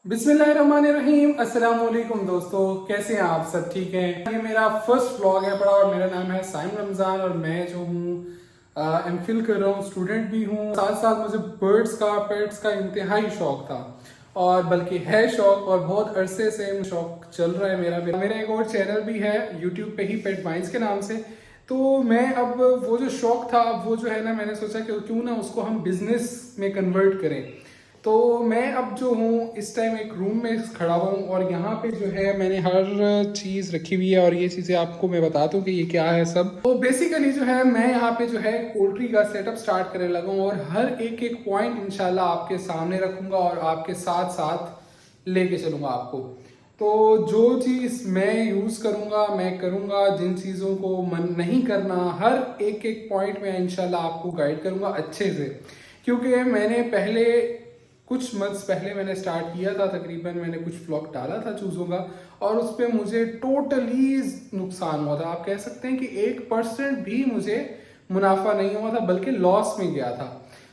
बिस्मिल्लाहिर्रहमानिर्रहीम। अस्सलाम वालेकुम दोस्तों, कैसे हैं आप सब? ठीक हैं। ये मेरा फर्स्ट व्लॉग है बड़ा और मेरा नाम है साइम रमज़ान और मैं जो हूँ एमफिल कर रहा हूँ, स्टूडेंट भी हूँ। साथ साथ मुझे बर्ड्स का पेट्स का इंतहाई शौक था और बल्कि है शौक और बहुत अरसे से शौक चल रहा है मेरा एक और चैनल भी है यूट्यूब पे ही, पेट माइंड्स के नाम से। तो मैं अब वो जो शौक था, अब वो जो है ना, मैंने सोचा कि क्यों ना उसको हम बिजनेस में कन्वर्ट करें। तो मैं अब जो हूँ इस टाइम एक रूम में खड़ा हुआ हूँ और यहाँ पे जो है मैंने हर चीज़ रखी हुई है और ये चीज़ें आपको मैं बताता हूँ कि ये क्या है सब। तो बेसिकली जो है मैं यहाँ पे जो है पोल्ट्री का सेटअप स्टार्ट करने लगा हूँ और हर एक एक पॉइंट इंशाल्लाह आपके सामने रखूँगा और आपके साथ साथ लेके चलूँगा आपको। तो जो चीज़ मैं यूज़ करूँगा मैं करूँगा, जिन चीज़ों को मन नहीं करना, हर एक एक पॉइंट में इंशाल्लाह आपको गाइड करूँगा अच्छे से। क्योंकि मैंने पहले कुछ मंथ्स पहले मैंने स्टार्ट किया था, तकरीबन मैंने कुछ व्लॉग डाला था चूज़ों का और उस पर मुझे टोटली नुकसान हुआ था। आप कह सकते हैं कि 1% भी मुझे मुनाफा नहीं हुआ था, बल्कि लॉस में गया था।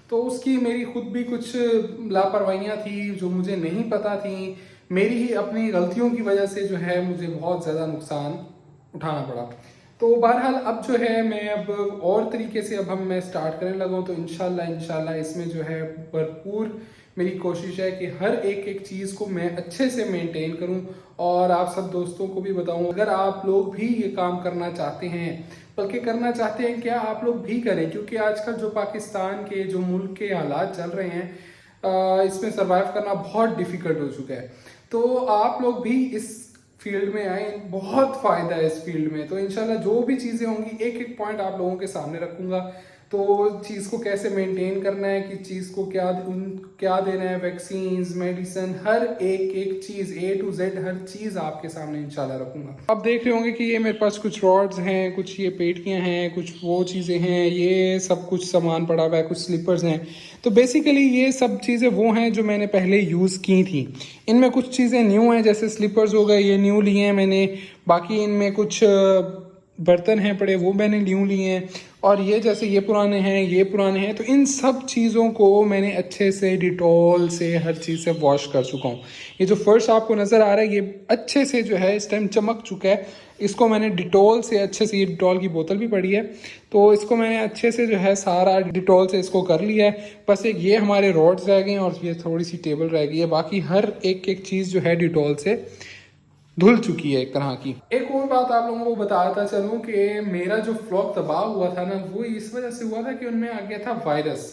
तो उसकी मेरी खुद भी कुछ लापरवाहियाँ थी जो मुझे नहीं पता थी। मेरी ही अपनी गलतियों की वजह से जो है मुझे बहुत ज़्यादा नुकसान उठाना पड़ा। तो बहरहाल अब जो है मैं अब और तरीके से अब मैं स्टार्ट करने लगा हूँ। तो इंशाल्लाह इसमें जो है भरपूर मेरी कोशिश है कि हर एक एक चीज़ को मैं अच्छे से मेंटेन करूं और आप सब दोस्तों को भी बताऊं। अगर आप लोग भी ये काम करना चाहते हैं, बल्कि करना चाहते हैं क्या, आप लोग भी करें। क्योंकि आजकल जो पाकिस्तान के जो मुल्क के हालात चल रहे हैं, इसमें सरवाइव करना बहुत डिफ़िकल्ट हो चुका है। तो आप लोग भी इस फील्ड में आए, बहुत फ़ायदा है इस फील्ड में। तो इंशाल्लाह जो भी चीज़ें होंगी एक एक पॉइंट आप लोगों के सामने रखूँगा। तो चीज़ को कैसे मेंटेन करना है, कि चीज़ को क्या देना है, वैक्सीन्स, मेडिसिन, हर एक एक चीज़ A to Z हर चीज़ आपके सामने इंशाल्लाह रखूँगा। आप देख रहे होंगे कि ये मेरे पास कुछ रॉड्स हैं, कुछ ये पेटियाँ हैं, कुछ वो चीज़ें हैं, ये सब कुछ सामान पड़ा हुआ है, कुछ स्लीपर्स हैं। तो बेसिकली ये सब चीज़ें वो हैं जो मैंने पहले यूज़ की थी। इनमें कुछ चीज़ें न्यू हैं, जैसे स्लीपर्स हो गए, ये न्यू लिए हैं मैंने। बाकी इनमें कुछ बर्तन हैं पड़े, वो मैंने न्यू लिए हैं। और ये जैसे ये पुराने हैं, ये पुराने हैं। तो इन सब चीज़ों को मैंने अच्छे से डिटॉल से हर चीज़ से वॉश कर चुका हूँ। ये जो फर्श आपको नज़र आ रहा है, ये अच्छे से जो है इस टाइम चमक चुका है। इसको मैंने डिटॉल से अच्छे से, ये डिटॉल की बोतल भी पड़ी है, तो इसको मैंने अच्छे से जो है सारा डिटॉल से इसको कर लिया है। बस एक ये हमारे रॉड्स रह गए हैं और ये थोड़ी सी टेबल रह गई है। बाकी हर एक एक चीज़ जो है डिटॉल से धुल चुकी है एक तरह की। एक और बात आप लोगों को बताता चलूं कि मेरा जो फ्लॉग तबाह हुआ था ना, वो इस वजह से हुआ था कि उनमें आ गया था वायरस।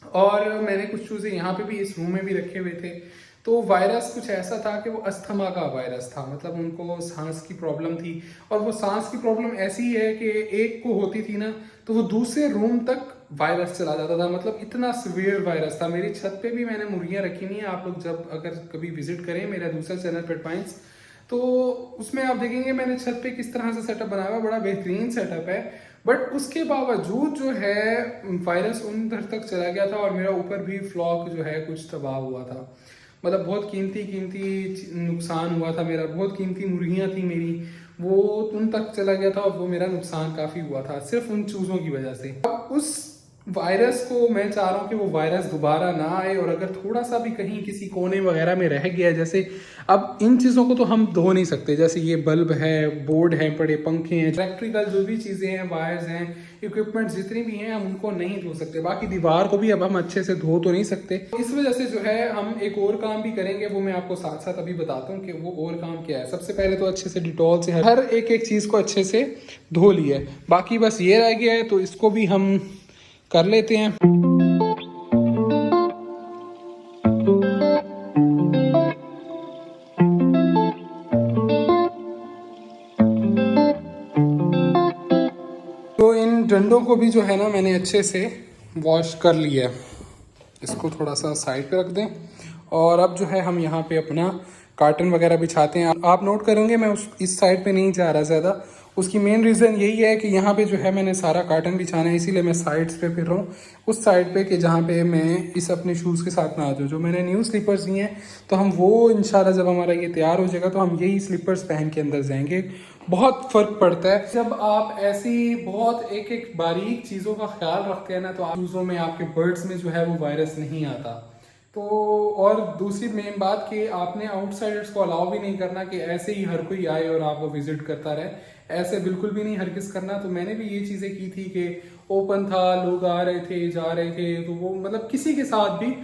और मैंने कुछ चीज़ें यहाँ पे भी इस रूम में भी रखे हुए थे। तो वायरस कुछ ऐसा था कि वो अस्थमा का वायरस था, मतलब उनको सांस की प्रॉब्लम थी। और वो सांस की प्रॉब्लम ऐसी है कि एक को होती थी ना, तो वो दूसरे रूम तक वायरस चला जाता था। मतलब इतना सीवियर वायरस था। मेरी छत पे भी मैंने मुर्गियाँ रखी हुई हैं। आप लोग जब अगर कभी विजिट करें मेरा दूसरा चैनल पेट पाइंट्स, तो उसमें आप देखेंगे मैंने छत पे किस तरह से सेटअप बनाया हुआ, बड़ा बेहतरीन सेटअप है। बट उसके बावजूद जो है वायरस उन तक चला गया था और मेरा ऊपर भी फ्लॉक जो है कुछ तबाह हुआ था। मतलब बहुत कीमती कीमती नुकसान हुआ था मेरा। बहुत कीमती मुर्गियाँ थी मेरी, वो उन तक चला गया था और वो मेरा नुकसान काफ़ी हुआ था सिर्फ उन चूज़ों की वजह से। अब उस वायरस को मैं चाह रहा हूँ कि वो वायरस दोबारा ना आए। और अगर थोड़ा सा भी कहीं किसी कोने वगैरह में रह गया, जैसे अब इन चीज़ों को तो हम धो नहीं सकते, जैसे ये बल्ब है, बोर्ड है, बड़े पंखे हैं, इलेक्ट्रिकल जो भी चीज़ें हैं, वायर्स हैं, इक्विपमेंट्स जितनी भी हैं, हम उनको नहीं धो सकते। बाकी दीवार को भी अब हम अच्छे से धो तो नहीं सकते। इस वजह से जो है हम एक और काम भी करेंगे, वो मैं आपको साथ साथ अभी बताता हूँ कि वो और काम क्या है। सबसे पहले तो अच्छे से डिटॉल से हर एक एक चीज़ को अच्छे से धो लिया है। बाकी बस ये रह गया है, तो इसको भी हम कर लेते हैं। तो इन डंडों को भी जो है ना मैंने अच्छे से वॉश कर लिया है। इसको थोड़ा सा साइड पे रख दें और अब जो है हम यहाँ पे अपना कार्टन वगैरह बिछाते हैं। आप नोट करेंगे मैं इस साइड पे नहीं जा रहा ज़्यादा। उसकी मेन रीज़न यही है कि यहाँ पे जो है मैंने सारा कार्टन बिछाना है, इसीलिए मैं साइड्स पे फिर रहा हूँ उस साइड पे कि जहाँ पे मैं इस अपने शूज़ के साथ ना आ जाऊँ। जो मैंने न्यू स्लीपर्स लिए हैं, तो हम वो इंशाल्लाह जब हमारा ये तैयार हो जाएगा तो हम यही स्लीपर्स पहन के अंदर जाएंगे। बहुत फ़र्क पड़ता है जब आप ऐसी बहुत एक एक बारीक चीज़ों का ख्याल रखते हैं ना, तो आप चीज़ों में, आपके बर्ड्स में जो है वो वायरस नहीं आता। तो और दूसरी मेन बात कि आपने आउटसाइडर्स को अलाउ भी नहीं करना कि ऐसे ही हर कोई आए और आपको विजिट करता रहे, ऐसे बिल्कुल भी नहीं हरगिज़ करना। तो मैंने भी ये चीज़ें की थी कि ओपन था, लोग आ रहे थे जा रहे थे, तो वो मतलब किसी के साथ भी,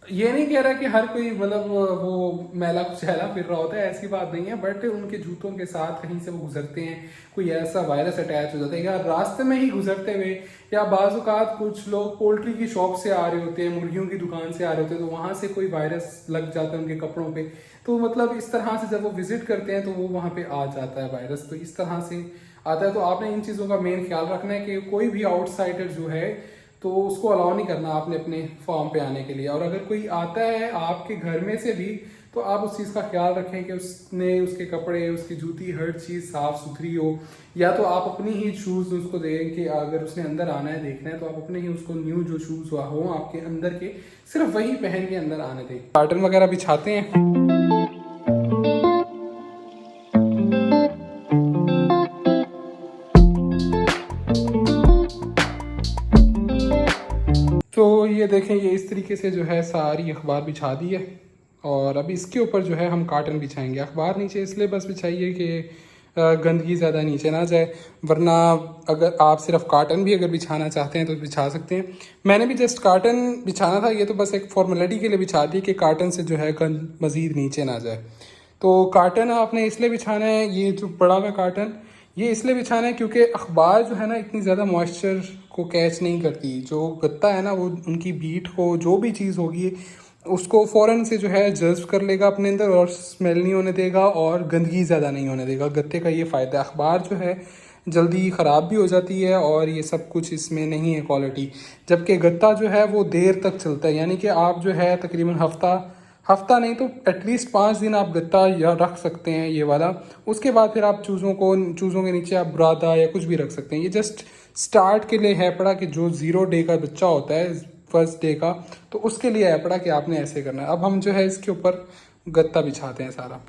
ये नहीं कह रहा कि हर कोई मतलब वो मैला कुचैला फिर रहा होता है, ऐसी बात नहीं है, बट उनके जूतों के साथ कहीं से वो गुजरते हैं, कोई ऐसा वायरस अटैच हो जाता है, या रास्ते में ही गुजरते हुए, या बाज़-औक़ात कुछ लोग पोल्ट्री की शॉप से आ रहे होते हैं, मुर्गियों की दुकान से आ रहे होते हैं, तो वहाँ से कोई वायरस लग जाता है उनके कपड़ों पे, तो मतलब इस तरह से जब वो विजिट करते हैं तो वो वहाँ पे आ जाता है वायरस, तो इस तरह से आता है। तो आपने इन चीज़ों का मेन ख्याल रखना है कि कोई भी आउटसाइडर जो है तो उसको अलाउ नहीं करना आपने अपने फार्म पे आने के लिए। और अगर कोई आता है आपके घर में से भी, तो आप उस चीज़ का ख्याल रखें कि उसने, उसके कपड़े, उसकी जूती, हर चीज़ साफ़ सुथरी हो, या तो आप अपनी ही शूज़ उसको दें कि अगर उसने अंदर आना है देखना है तो आप अपने ही उसको न्यू जो शूज़ हो आपके अंदर के, सिर्फ वही पहन के अंदर आने दें। कार्टन वगैरह बिछाते हैं। तो ये देखें, ये इस तरीके से जो है सारी अखबार बिछा दी है, और अभी इसके ऊपर जो है हम कार्टन बिछाएंगे। अखबार नीचे इसलिए बस बिछाइए कि गंदगी ज़्यादा नीचे ना जाए, वरना अगर आप सिर्फ कार्टन भी अगर बिछाना चाहते हैं तो बिछा सकते हैं। मैंने भी जस्ट कार्टन बिछाना था, ये तो बस एक फॉर्मेलिटी के लिए बिछा दी कि कार्टन से जो है गंद मज़ीद नीचे ना जाए। तो कार्टन आपने इसलिए बिछाना है, ये जो बड़ा हुआ कार्टन ये इसलिए बिछाना है क्योंकि अखबार जो है ना इतनी ज़्यादा मॉइस्चर को कैच नहीं करती। जो गत्ता है ना वो उनकी बीट को, जो भी चीज़ होगी उसको फ़ौरन से जो है जज्ब कर लेगा अपने अंदर, और स्मेल नहीं होने देगा और गंदगी ज़्यादा नहीं होने देगा। गत्ते का ये फ़ायदा है। अखबार जो है जल्दी ख़राब भी हो जाती है और ये सब कुछ इसमें नहीं है क्वालिटी, जबकि गत्ता जो है वो देर तक चलता है। यानी कि आप जो है तकरीबन हफ्ता नहीं तो एटलीस्ट 5 दिन आप गत्ता या रख सकते हैं ये वाला। उसके बाद फिर आप चूज़ों के नीचे आप बुरादा या कुछ भी रख सकते हैं। ये जस्ट स्टार्ट के लिए है पड़ा कि जो 0 डे का बच्चा होता है, फर्स्ट डे का, तो उसके लिए है पड़ा कि आपने ऐसे करना है। अब हम जो है इसके ऊपर गत्ता बिछाते हैं सारा।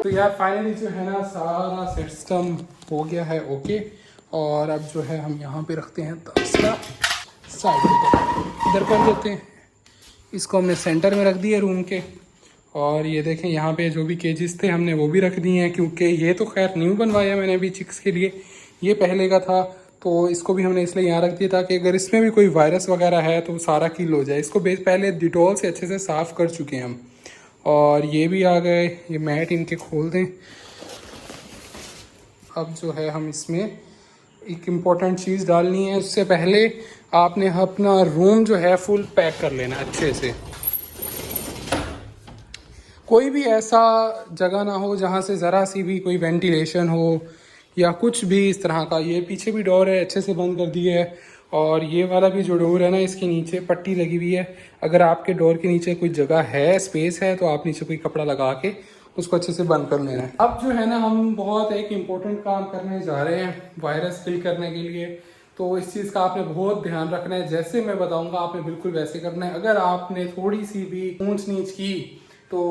यार फाइनली जो है ना सारा सिस्टम हो गया है ओके। और अब जो है हम यहाँ पे रखते हैं तसला, साइड इधर कर देते हैं। इसको हमने सेंटर में रख दिया रूम के। और ये देखें यहाँ पे जो भी केजेस थे हमने वो भी रख दिए हैं, क्योंकि ये तो खैर न्यू बनवाया मैंने अभी चिक्स के लिए, ये पहले का था, तो इसको भी हमने इसलिए यहाँ रख दिया था कि अगर इसमें भी कोई वायरस वगैरह है तो सारा किल हो जाए। इसको पहले डिटॉल से अच्छे से साफ़ कर चुके हैं हम। और ये भी आ गए, ये मैट इनके खोल दें। अब जो है हम इसमें एक इम्पॉर्टेंट चीज़ डालनी है। उससे पहले आपने अपना रूम जो है फुल पैक कर लेना अच्छे से। कोई भी ऐसा जगह ना हो जहाँ से ज़रा सी भी कोई वेंटिलेशन हो या कुछ भी इस तरह का। ये पीछे भी डोर है, अच्छे से बंद कर दी है। और ये वाला भी जो डोर है ना, इसके नीचे पट्टी लगी हुई है। अगर आपके डोर के नीचे कोई जगह है, स्पेस है, तो आप नीचे कोई कपड़ा लगा के उसको अच्छे से बंद कर लेना है। अब जो है ना हम बहुत एक इम्पोर्टेंट काम करने जा रहे हैं वायरस किल करने के लिए। तो इस चीज़ का आपने बहुत ध्यान रखना है। जैसे मैं बताऊंगा आपने बिल्कुल वैसे करना है। अगर आपने थोड़ी सी भी ऊंच नीच की तो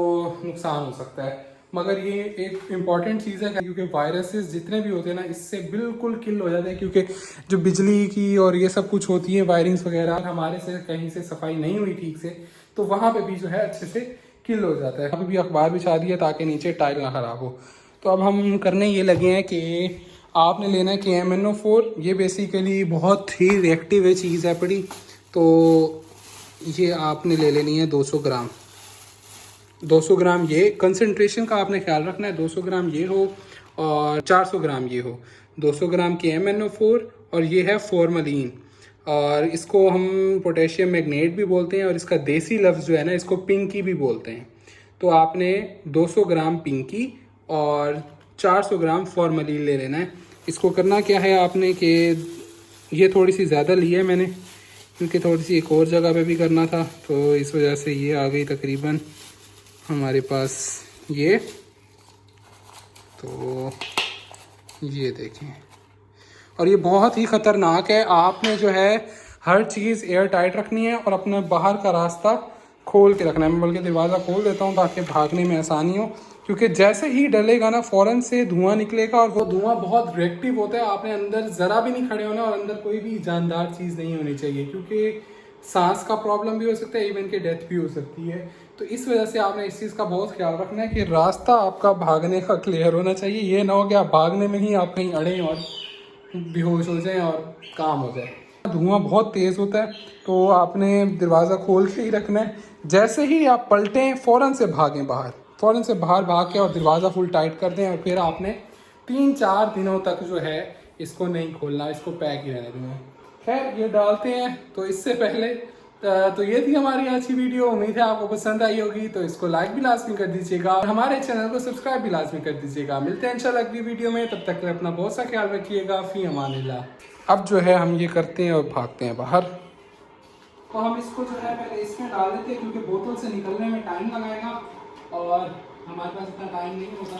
नुकसान हो सकता है। मगर ये एक इम्पॉर्टेंट चीज़ है क्योंकि वायरसेस जितने भी होते हैं ना, इससे बिल्कुल किल हो जाते हैं। क्योंकि जो बिजली की और ये सब कुछ होती है वायरिंग्स वगैरह, हमारे से कहीं से सफाई नहीं हुई ठीक से, तो वहाँ पे भी जो है अच्छे से किल हो जाता है। अभी भी अखबार बिछा दिया ताकि नीचे टाइल ना ख़राब हो। तो अब हम करने ये लगे हैं कि आपने लेना है KMNO4। ये बेसिकली बहुत ही रिएक्टिव है चीज़ है पड़ी। तो ये आपने ले लेनी है 200 ग्राम। 200 ग्राम ये कंसंट्रेशन का आपने ख्याल रखना है। 200 ग्राम ये हो और 400 ग्राम ये हो। 200 ग्राम की MnO4 और ये है फॉर्मलिन, और इसको हम पोटेशियम मैग्नेट भी बोलते हैं, और इसका देसी लफ्ज़ जो है ना, इसको पिंकी भी बोलते हैं। तो आपने 200 ग्राम पिंकी और 400 ग्राम फॉर्मलिन ले लेना है। इसको करना क्या है आपने कि ये थोड़ी सी ज़्यादा ली है मैंने, क्योंकि थोड़ी सी एक और जगह पे भी करना था, तो इस वजह से ये आ गई तकरीबन हमारे पास ये। तो ये देखें, और ये बहुत ही ख़तरनाक है। आपने जो है हर चीज़ एयर टाइट रखनी है और अपने बाहर का रास्ता खोल के रखना है। मैं बल्कि दरवाज़ा खोल देता हूँ ताकि भागने में आसानी हो, क्योंकि जैसे ही डलेगा ना फ़ौरन से धुआं निकलेगा, और वो धुआं बहुत रिएक्टिव होता है। आपने अंदर ज़रा भी नहीं खड़े होना, और अंदर कोई भी जानदार चीज़ नहीं होनी चाहिए, क्योंकि सांस का प्रॉब्लम भी हो सकता है, इवन कि डेथ भी हो सकती है। तो इस वजह से आपने इस चीज़ का बहुत ख्याल रखना है कि रास्ता आपका भागने का क्लियर होना चाहिए। ये ना हो कि आप भागने में ही आप कहीं अड़ें और बेहोश हो जाएं और काम हो जाए। धुआं बहुत तेज़ होता है, तो आपने दरवाज़ा खोल के ही रखना है। जैसे ही आप पलटें फ़ौरन से भागें बाहर, फ़ौरन से बाहर भाग के और दरवाज़ा फुल टाइट कर दें, और फिर आपने 3-4 दिनों तक जो है इसको नहीं खोलना, इसको पैक ही रहने देना। खैर ये डालते हैं। तो इससे पहले तो ये थी हमारी आज की वीडियो। उम्मीद है आपको पसंद आई होगी, तो इसको लाइक भी लाजमी कर दीजिएगा और हमारे चैनल को सब्सक्राइब भी लाजमी कर दीजिएगा। मिलते हैं इंशाल्लाह अगली वीडियो में, तब तक अपना बहुत सा ख्याल रखिएगा। फी अमानिल्लाह। अब जो है हम ये करते हैं और भागते हैं बाहर। तो हम इसको जो है पहले इसमें डाल देते हैं, क्योंकि बोतल से निकलने में टाइम लगाएगा और हमारे पास इतना टाइम नहीं होता।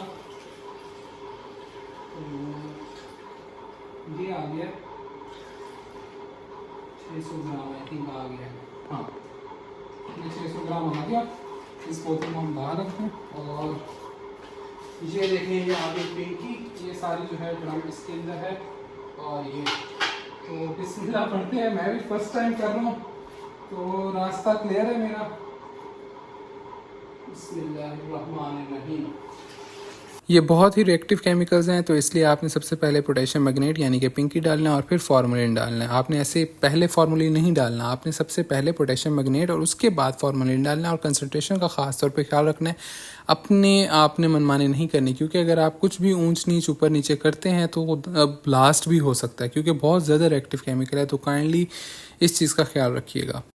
ये आ गया 600 ग्राम, आई थिंक आ गया। हाँ, ये 600 ग्राम आ गया। इस बोतल को हम बाहर रखते हैं, और ये देखें ये आगे पिंकी, ये सारी जो है ड्रम इसके अंदर है। और ये तो बिस्मिल्लाह पढ़ते हैं। मैं भी फर्स्ट टाइम कर रहा हूँ, तो रास्ता क्लियर है मेरा। बिस्मिल्लाहिर्रहमानिर्रहीम। ये बहुत ही रिएक्टिव केमिकल्स हैं, तो इसलिए आपने सबसे पहले पोटेशियम मैग्नेट यानी कि पिंकी डालना है और फिर फार्मलिन डालना है। आपने ऐसे पहले फार्मलिन नहीं डालना, आपने सबसे पहले पोटेशियम मैग्नेट और उसके बाद फार्मलिन डालना है। और कंसंट्रेशन का ख़ास तौर पे ख्याल रखना है, अपने आपने मनमानी नहीं करनी, क्योंकि अगर आप कुछ भी ऊंच नीच ऊपर नीचे करते हैं तो ब्लास्ट भी हो सकता है, क्योंकि बहुत ज़्यादा रिएक्टिव केमिकल है। तो काइंडली इस चीज़ का ख्याल रखिएगा।